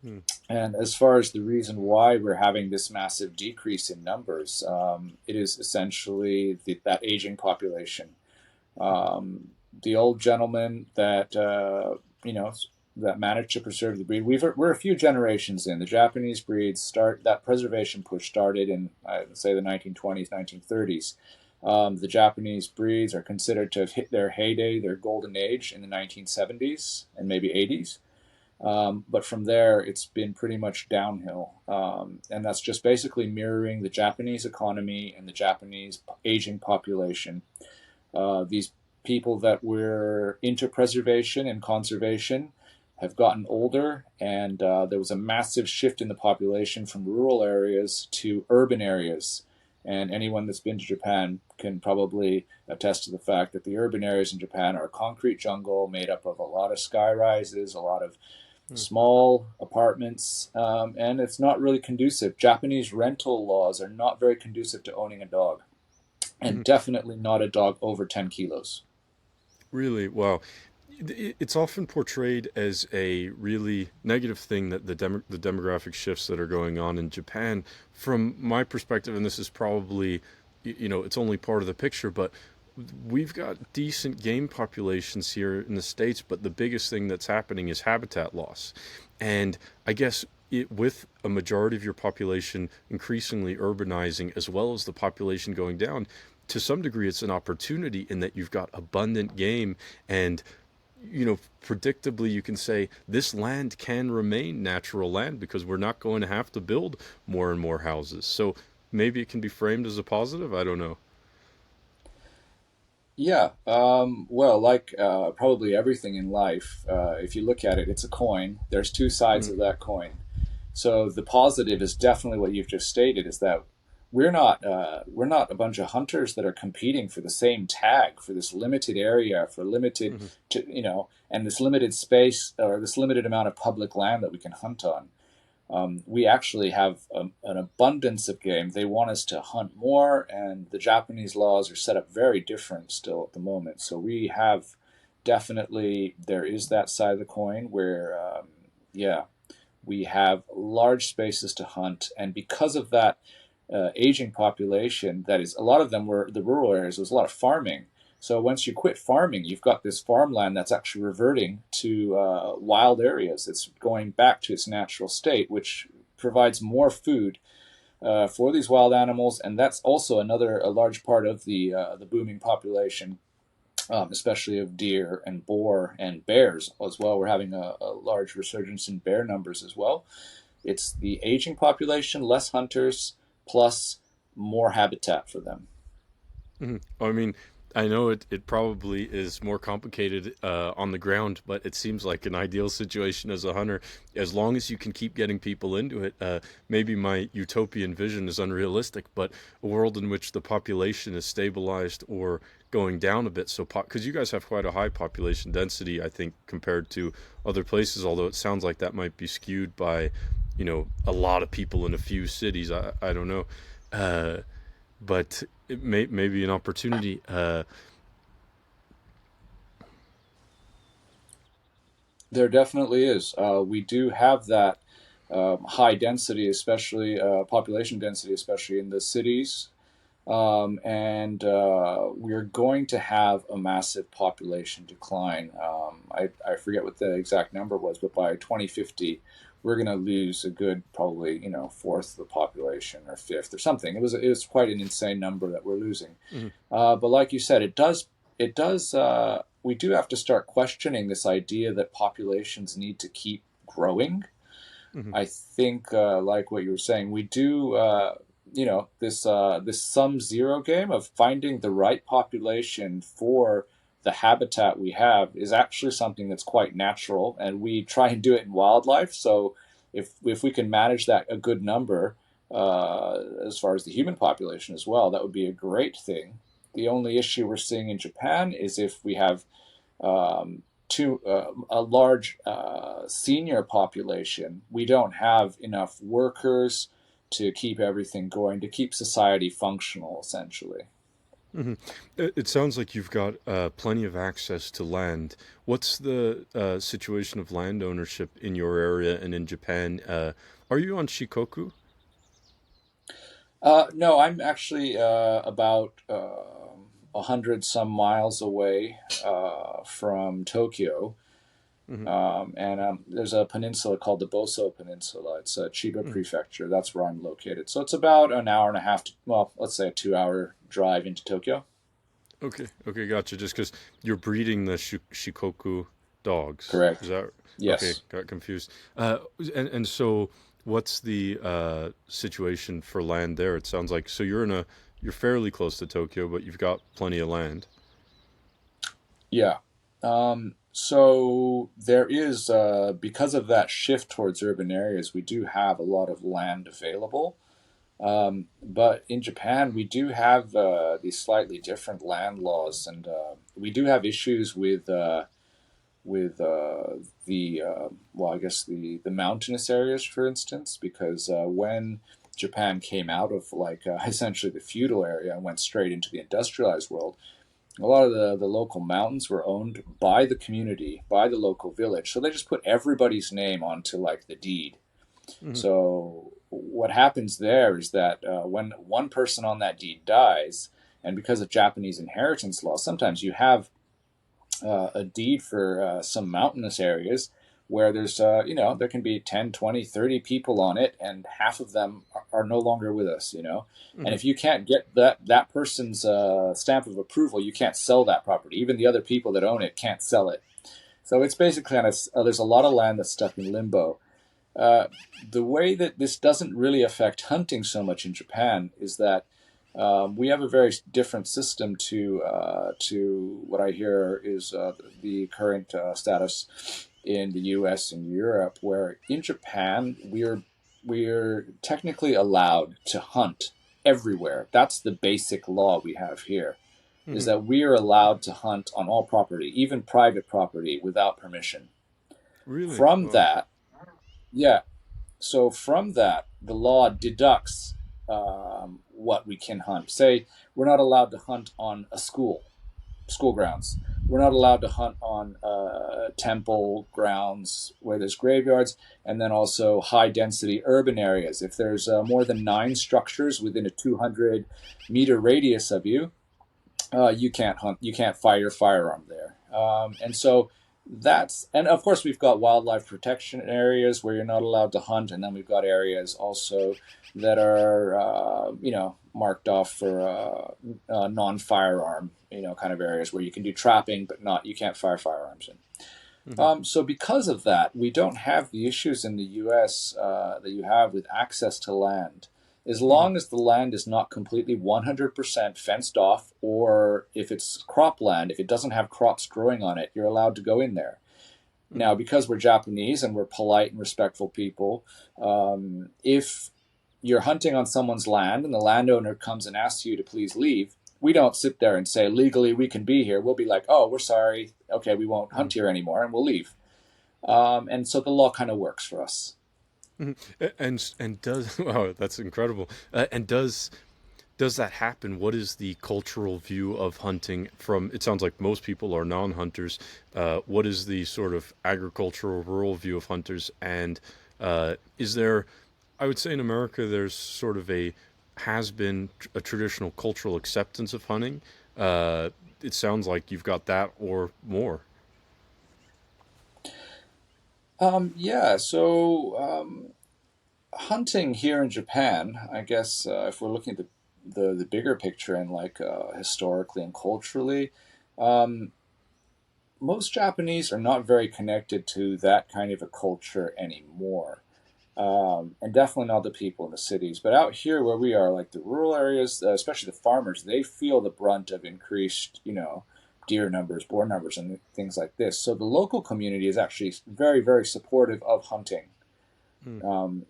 Hmm. And as far as the reason why we're having this massive decrease in numbers, it is essentially that aging population. The old gentlemen that you know that managed to preserve the breed. We're a few generations in. The Japanese breeds start that preservation push started in I would say the 1920s, 1930s. The Japanese breeds are considered to have hit their heyday, their golden age in the 1970s and maybe 80s. But from there, it's been pretty much downhill. And that's just basically mirroring the Japanese economy and the Japanese aging population. These people that were into preservation and conservation have gotten older, and there was a massive shift in the population from rural areas to urban areas. And anyone that's been to Japan can probably attest to the fact that the urban areas in Japan are a concrete jungle made up of a lot of sky rises, a lot of Hmm. small apartments, and it's not really conducive. Japanese rental laws are not very conducive to owning a dog, and Hmm. definitely not a dog over 10 kilos. Really? Wow. It's often portrayed as a really negative thing that the demographic shifts that are going on in Japan. From my perspective, and this is probably, it's only part of the picture, but we've got decent game populations here in the States, but the biggest thing that's happening is habitat loss. And I guess with a majority of your population increasingly urbanizing, as well as the population going down, to some degree, it's an opportunity in that you've got abundant game and predictably you can say this land can remain natural land because we're not going to have to build more and more houses. So maybe it can be framed as a positive. I don't know. Yeah, well, like probably everything in life, if you look at it, it's a coin. There's two sides Mm, of that coin. So the positive is definitely what you've just stated: is that we're not a bunch of hunters that are competing for the same tag for this limited area for limited mm, and this limited space or this limited amount of public land that we can hunt on. We actually have an abundance of game. They want us to hunt more, and the Japanese laws are set up very different still at the moment. So we have definitely there is that side of the coin where yeah, we have large spaces to hunt, and because of that aging population, that is a lot of them were the rural areas. There was a lot of farming. So once you quit farming, you've got this farmland that's actually reverting to wild areas. It's going back to its natural state, which provides more food for these wild animals, and that's also another a large part of the booming population, especially of deer and boar and bears as well. We're having a large resurgence in bear numbers as well. It's the aging population, less hunters, plus more habitat for them. mm. I mean, I know it probably is more complicated on the ground, but it seems like an ideal situation as a hunter. As long as you can keep getting people into it, maybe my utopian vision is unrealistic, but a world in which the population is stabilized or going down a bit. So, because you guys have quite a high population density, I think, compared to other places, although it sounds like that might be skewed by, a lot of people in a few cities. I don't know. But it may be an opportunity. There definitely is. We do have that high density, especially population density, especially in the cities. And we're going to have a massive population decline. I forget what the exact number was, but by 2050, we're going to lose a good probably fourth of the population or fifth or something. It was quite an insane number that we're losing. Mhm, But like you said, it does. We do have to start questioning this idea that populations need to keep growing. mhm, I think, like what you were saying, we do. This sum zero game of finding the right population for the habitat we have is actually something that's quite natural, and we try and do it in wildlife. So if we can manage that a good number, as far as the human population as well, that would be a great thing. The only issue we're seeing in Japan is if we have a large senior population, we don't have enough workers to keep everything going, to keep society functional, essentially. Hmm. It sounds like you've got plenty of access to land. What's the situation of land ownership in your area and in Japan? Are you on Shikoku? No, I'm actually about 100 some miles away from Tokyo. Hmm. And there's a peninsula called the Boso Peninsula. It's a Chiba Prefecture. That's where I'm located. So it's about an hour and a half, well, let's say a 2 hour drive into Tokyo. Okay, okay, gotcha. Just because you're breeding the Shikoku dogs, is Correct. that okay? Yes. Got confused. And so, what's the situation for land there? It sounds like so you're fairly close to Tokyo, but you've got plenty of land. Yeah. So there is, because of that shift towards urban areas, we do have a lot of land available. But in Japan, we do have these slightly different land laws, and we do have issues with the well, I guess the mountainous areas, for instance, because when Japan came out of like essentially the feudal area and went straight into the industrialized world, a lot of the local mountains were owned by the community, by the local village. So they just put everybody's name onto like the deed. Hmm. So what happens there is that when one person on that deed dies, and because of Japanese inheritance law, sometimes you have a deed for some mountainous areas where there's there can be 10, 20, 30 people on it, and half of them are no longer with us. And Hmm. if you can't get that person's stamp of approval, you can't sell that property. Even the other people that own it can't sell it. So it's basically kind of there's a lot of land that's stuck in limbo. uh, the way that this doesn't really affect hunting so much in Japan is that we have a very different system to what I hear is the current status in the U.S. and Europe, where in Japan we're technically allowed to hunt everywhere. That's the basic law we have here. Is Hmm. that we are allowed to hunt on all property, even private property, without permission. Really? From Wow. that, yeah, so from that, the law deducts what we can hunt. Say we're not allowed to hunt on a school grounds. We're not allowed to hunt on temple grounds where there's graveyards, and then also high density urban areas. If there's more than 9 structures within a 200-meter radius of you, you can't hunt. You can't fire your firearm there. And so and of course we've got wildlife protection areas where you're not allowed to hunt, and then we've got areas also that are marked off for non-firearm kind of areas where you can do trapping, but not you can't fire firearms in. Hmm. So because of that, we don't have the issues in the U.S. That you have with access to land. As Hmm. long as the land is not completely 100% fenced off, or if it's cropland, if it doesn't have crops growing on it, you're allowed to go in there. Hmm. Now, because we're Japanese and we're polite and respectful people, if you're hunting on someone's land and the landowner comes and asks you to please leave, we don't sit there and say, legally, we can be here. We'll be like, oh, we're sorry. Okay, we won't Hmm. hunt here anymore, and we'll leave. And so the law kind of works for us. Hmm. And does wow, that's incredible. And does that happen? What is the cultural view of hunting from? It sounds like most people are non-hunters. What is the sort of agricultural rural view of hunters? And is there? I would say in America, there's sort of has been a traditional cultural acceptance of hunting. It sounds like you've got that or more. Yeah, so hunting here in Japan, I guess if we're looking at the bigger picture and like historically and culturally, um, most Japanese are not very connected to that kind of a culture anymore. And definitely not the people in the cities. But out here where we are, like the rural areas, especially the farmers, they feel the brunt of increased, deer numbers, boar numbers, and things like this. So the local community is actually very, very supportive of hunting. Mm. Um,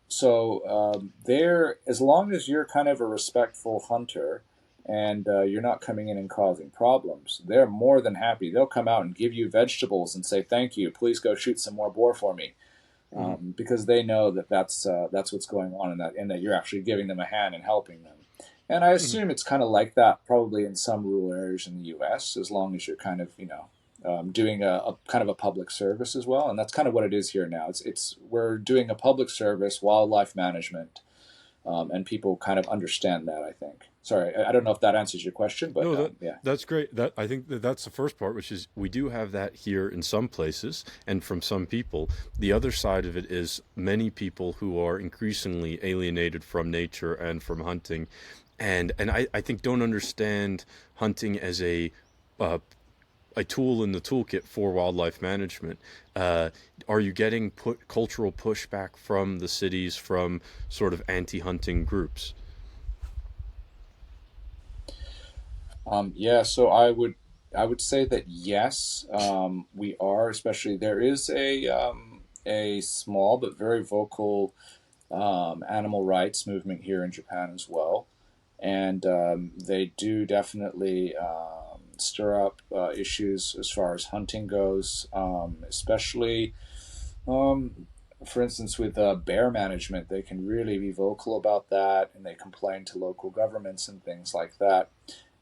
so there, as long as you're kind of a respectful hunter and you're not coming in and causing problems, they're more than happy. They'll come out and give you vegetables and say, "Thank you. Please go shoot some more boar for me," Mm-hmm. because they know that that's what's going on, and that you're actually giving them a hand and helping them. And I Mhm. assume it's kind of like that probably in some rural areas in the U.S. as long as you're kind of doing a kind of a public service as well, and that's kind of what it is here now. It's we're doing a public service, wildlife management, and people kind of understand that. I think. Sorry, I don't know if that answers your question, but No, yeah. that's great. That I think that's the first part, which is we do have that here in some places and from some people. The other side of it is many people who are increasingly alienated from nature and from hunting, and I think don't understand hunting as uh, a tool in the toolkit for wildlife management. Uh, are you getting cultural pushback from the cities, from sort of anti-hunting groups? Yeah, so I would say that yes, we are. Especially there is a small but very vocal animal rights movement here in Japan as well, and they do definitely stir up issues as far as hunting goes, especially um, for instance with bear management. They can really be vocal about that, and they complain to local governments and things like that.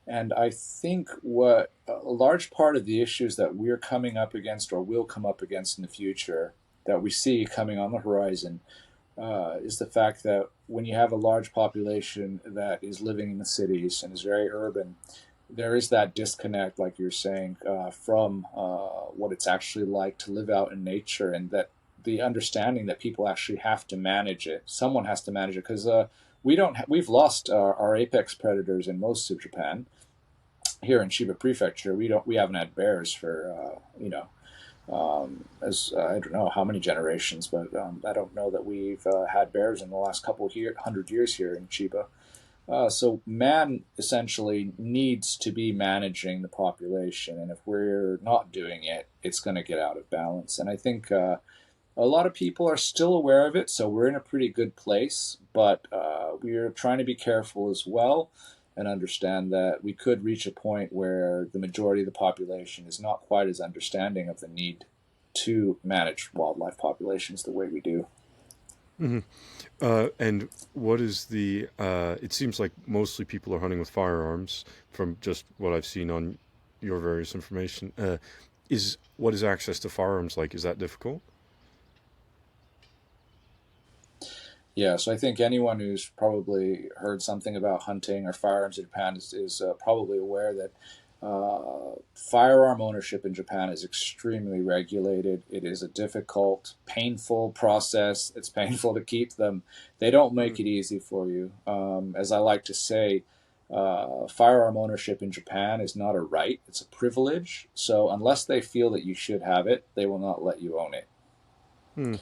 And I think what a large part of the issues that we're coming up against or will come up against in the future that we see coming on the horizon is the fact that when you have a large population that is living in the cities and is very urban, there is that disconnect, like you're saying, from what it's actually like to live out in nature, and that the understanding that people actually have to manage it. Someone has to manage it because we don't. We've lost our apex predators in most of Japan. Here in Chiba Prefecture, we haven't had bears for as I don't know how many generations, but I don't know that we've had bears in the last couple of 100 years here in Chiba. So man essentially needs to be managing the population, and if we're not doing it, it's going to get out of balance. And I think a lot of people are still aware of it, so we're in a pretty good place. But we're trying to be careful as well, and understand that we could reach a point where the majority of the population is not quite as understanding of the need to manage wildlife populations the way we do. Mhm. And what is the? It seems like mostly people are hunting with firearms, from just what I've seen on your various information. Is what is access to firearms like? Is that difficult? Yeah, so I think anyone who's probably heard something about hunting or firearms in Japan is probably aware that firearm ownership in Japan is extremely regulated. It is a difficult, painful process. It's painful to keep them. They don't Mm. make it easy for you. As I like to say, firearm ownership in Japan is not a right, it's a privilege. So unless they feel that you should have it, they will not let you own it. Mm.